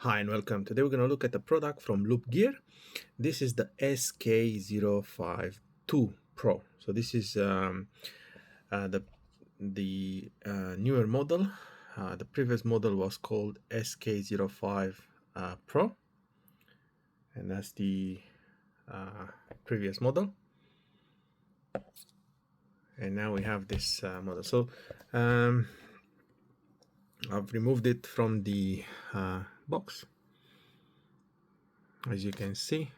Hi and welcome. Today we're going to look at a product from Loop Gear. This is the SK-05 2 Pro. So this is the newer model. The previous model was called SK-05 Pro, and that's the previous model. And now we have this model. So I've removed it from the box. As you can see,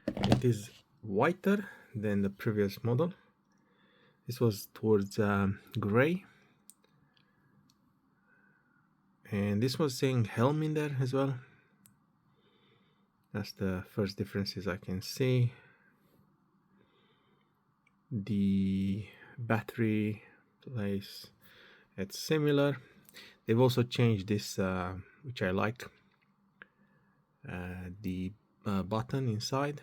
it is whiter than the previous model. This was towards gray, and this was saying Helm in there as well. That's the first differences I can see. The battery place, it's similar. They've also changed this, which I like, the button inside,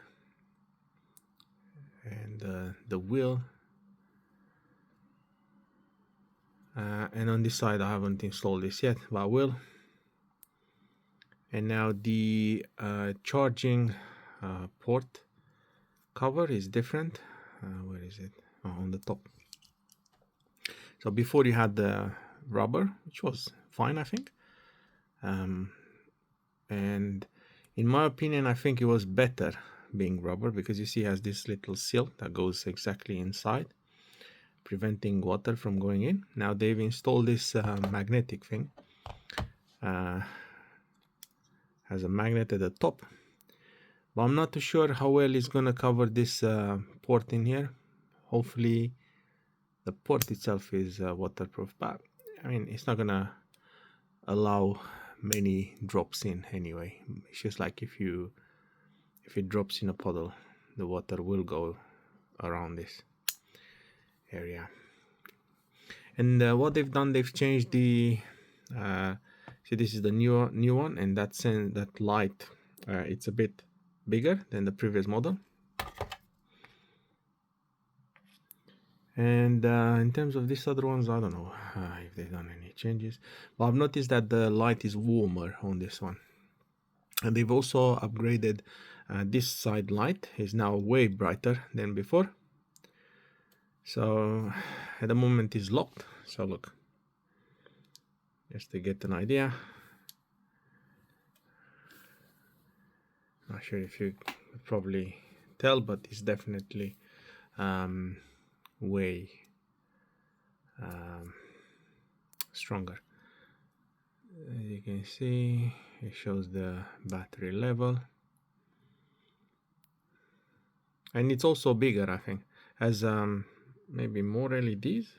and the wheel. And on this side I haven't installed this yet, but I will. And now the charging port cover is different. Where is it? Oh, on the top. So before you had the rubber, which was fine, I think. And in my opinion, I think it was better being rubber, because you see it has this little seal that goes exactly inside, preventing water from going in. Now they've installed this magnetic thing. Has a magnet at the top, but I'm not too sure how well it's gonna cover this port in here. Hopefully the port itself is waterproof, but I mean, it's not gonna allow many drops in anyway. It's just like if it drops in a puddle, the water will go around this area. And what they've done, they've changed the see, this is the new one, and that light, it's a bit bigger than the previous model. And in terms of these other ones, I don't know if they've done any changes, but I've noticed that the light is warmer on this one. And they've also upgraded this side light is now way brighter than before. So at the moment it's locked. So look, just to get an idea. Not sure if you could probably tell, but it's definitely way stronger. As you can see, it shows the battery level, and it's also bigger, I think, has maybe more LEDs,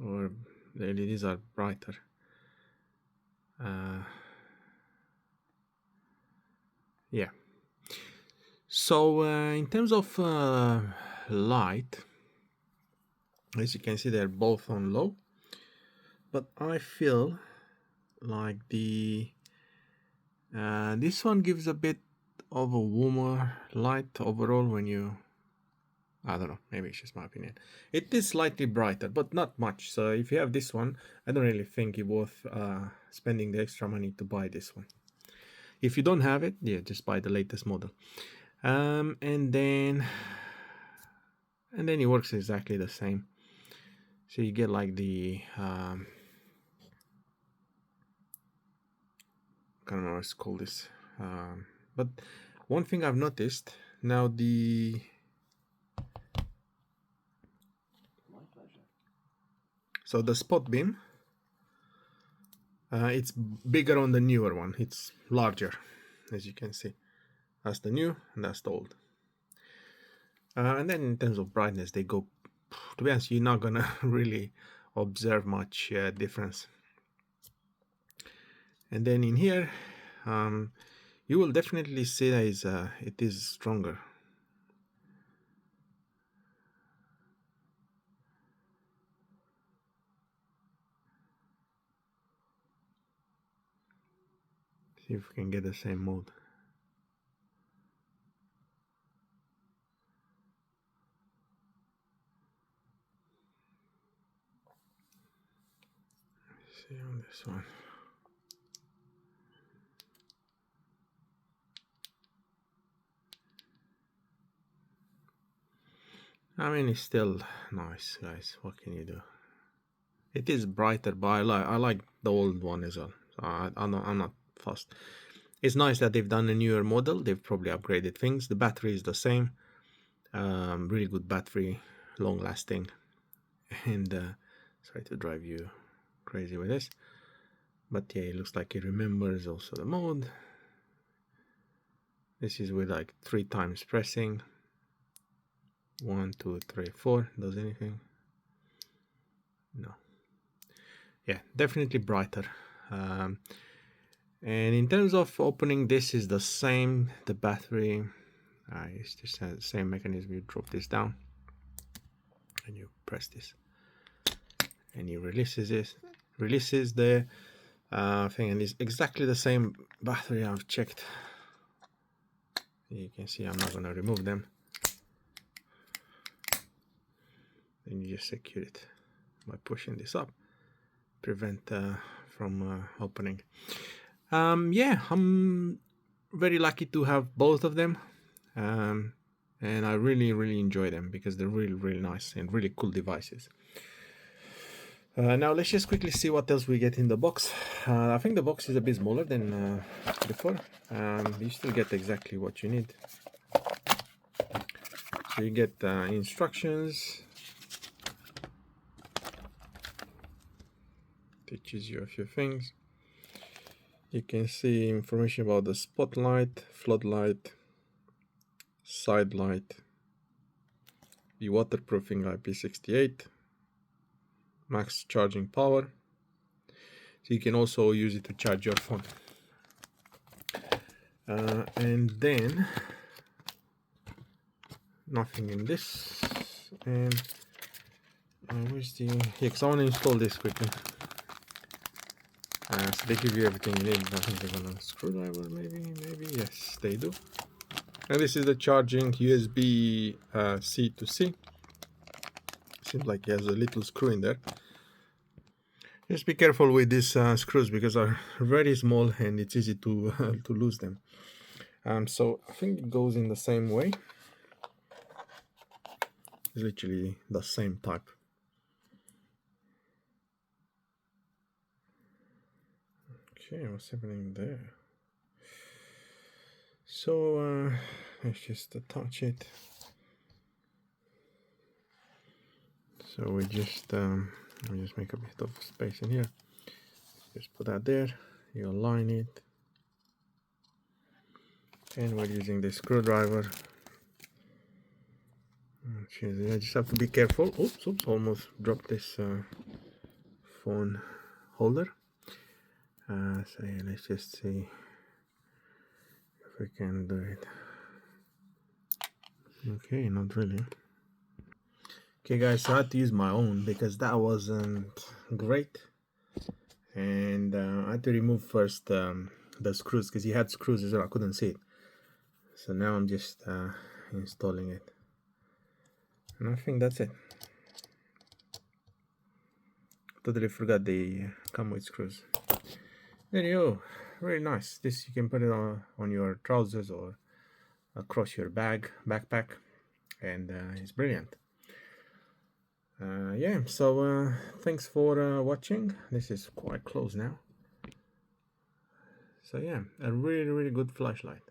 or the LEDs are brighter. Yeah. So in terms of light, as you can see, they're both on low, but I feel like this one gives a bit of a warmer light overall when you, I don't know, maybe it's just my opinion. It is slightly brighter, but not much. So if you have this one, I don't really think it's worth spending the extra money to buy this one. If you don't have it, yeah, just buy the latest model. And then it works exactly the same. So you get like the I don't know what to call this, but one thing I've noticed now, so the spot beam, it's bigger on the newer one. It's larger, as you can see. That's the new and that's the old. And then in terms of brightness, they go, to be honest, you're not gonna really observe much difference. And then in here, you will definitely see that it is stronger. See if we can get the same mode. Let's see on this one. I mean, it's still nice, guys. What can you do? It is brighter, but I like the old one as well. So I'm not fussed. It's nice that they've done a newer model. They've probably upgraded things. The battery is the same. Really good battery, long lasting. And sorry to drive you crazy with this, but yeah, it looks like it remembers also the mode. This is with like 3 times pressing. 1, 2, 3, 4. Does anything? No. Yeah, definitely brighter. And in terms of opening, this is the same. The battery, it's just the same mechanism. You drop this down and you press this, and it releases the thing, and it's exactly the same battery I've checked. You can see I'm not going to remove them. Then you just secure it by pushing this up, prevent from opening. Yeah, I'm very lucky to have both of them, and I really enjoy them because they're really nice and really cool devices. Now let's just quickly see what else we get in the box. I think the box is a bit smaller than before. You still get exactly what you need. So you get instructions, teaches you a few things. You can see information about the spotlight, floodlight, side light, the waterproofing IP68, max charging power. So you can also use it to charge your phone. And then nothing in this. And where's the... Yeah, because I want to install this quickly. So they give you everything you need. I think they're gonna screwdriver, maybe. Yes, they do. And this is the charging USB C to C. Seems like it has a little screw in there. Just be careful with these screws because they're very small and it's easy to to lose them. So I think it goes in the same way. It's literally the same type. Okay, what's happening there? So let's just attach it. So we just make a bit of space in here. Just put that there. You align it, and we're using the screwdriver. I just have to be careful. Oops! Almost dropped this phone holder. So yeah, let's just see if we can do it. Okay, not really. Okay guys, so I had to use my own because that wasn't great, and I had to remove first the screws because he had screws as well. I couldn't see it, so now I'm just installing it, and I think that's it. Totally forgot they come with screws. There you go. Really nice. This you can put it on your trousers or across your backpack, and it's brilliant. Yeah, so thanks for watching. This is quite close now. So yeah, a really good flashlight.